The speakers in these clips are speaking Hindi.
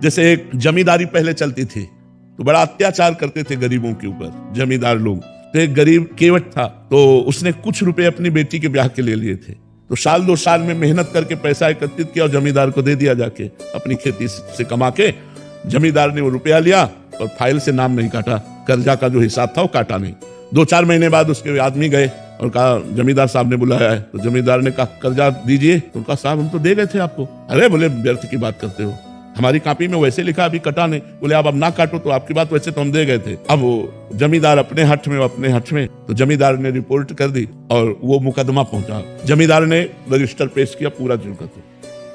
जैसे एक जमींदारी पहले चलती थी तो बड़ा अत्याचार करते थे गरीबों के ऊपर जमींदार लोग। तो एक गरीब केवट था, तो उसने कुछ रुपए अपनी बेटी के ब्याह के लिए लिए थे। तो साल 2 साल में मेहनत करके पैसा एकत्रित किया और जमींदार को दे दिया जाके, अपनी खेती से कमा के। जमींदार ने वो रुपया लिया और फाइल से नाम नहीं काटा, कर्जा का जो हिसाब था वो काटा नहीं। 2-4 महीने बाद उसके आदमी गए और कहा जमींदार साहब ने बुलाया है। तो जमींदार ने कहा कर्जा दीजिए। तो उनका साहब हम तो दे गए थे आपको। अरे बोले व्यर्थ की बात करते हो, हमारी कॉपी में वैसे लिखा अभी कटा नहीं। बोले आप अब ना काटो तो आपकी बात वैसे तो हम दे गए थे। अब वो जमींदार अपने हठ में। तो जमींदार ने रिपोर्ट कर दी और वो मुकदमा पहुंचा। जमींदार ने रजिस्टर पेश किया पूरा जुर्म।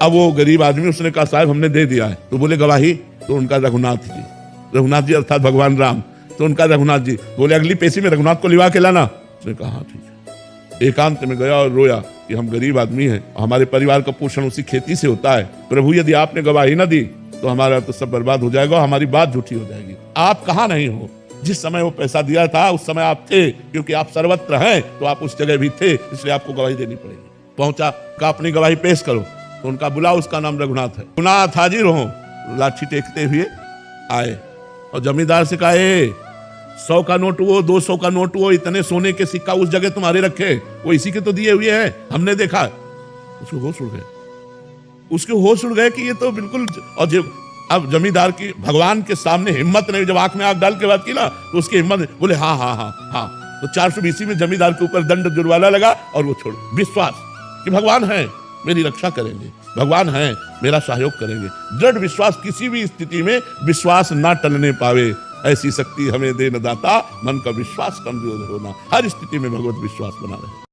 अब वो गरीब आदमी उसने कहा साहब हमने दे दिया है। तो बोले गवाही? तो उनका रघुनाथ जी अर्थात भगवान राम। तो उनका रघुनाथ जी बोले अगली पेशी में रघुनाथ को लिवा के लाना। उसने कहा हाँ ठीक है। एकांत में गया और रोया कि हम गरीब आदमी हैं, हमारे परिवार का पोषण उसी खेती से होता है। प्रभु यदि आपने गवाही न दी तो हमारा तो सब बर्बाद हो जाएगा, हमारी बात झूठी हो जाएगी। आप कहाँ नहीं हो? जिस समय वो पैसा दिया था उस समय आप थे, क्योंकि आप सर्वत्र हैं तो आप उस जगह भी थे, इसलिए आपको गवाही देनी पड़ेगी। पहुंचा, कहा अपनी गवाही पेश करो। तो उनका बुला, उसका नाम रघुनाथ है। रघुनाथ हाजिर हो। लाठी टेकते हुए आए और जमींदार से कहा 100 का नोट वो, 200 का नोट वो, इतने सोने के सिक्का उस जगह तुम्हारे रखे, वो इसी के तो दिए हुए हैं, हमने देखा। उसके होश उड़ गए कि ये तो बिल्कुल। और अब जमींदार की भगवान के सामने हिम्मत नहीं, जब आंख में आंख डाल के बात की ना तो उसकी हिम्मत। बोले हाँ। तो 420 में जमींदार के ऊपर दंड जुर्माना लगा और वो छोड़। विश्वास कि भगवान है, मेरी रक्षा करेंगे, भगवान है, मेरा सहयोग करेंगे। दृढ़ विश्वास, किसी भी स्थिति में विश्वास ना टलने पावे, ऐसी शक्ति हमें दे न दाता। मन का विश्वास कमजोर होना, हर स्थिति में भगवत विश्वास बना रहे।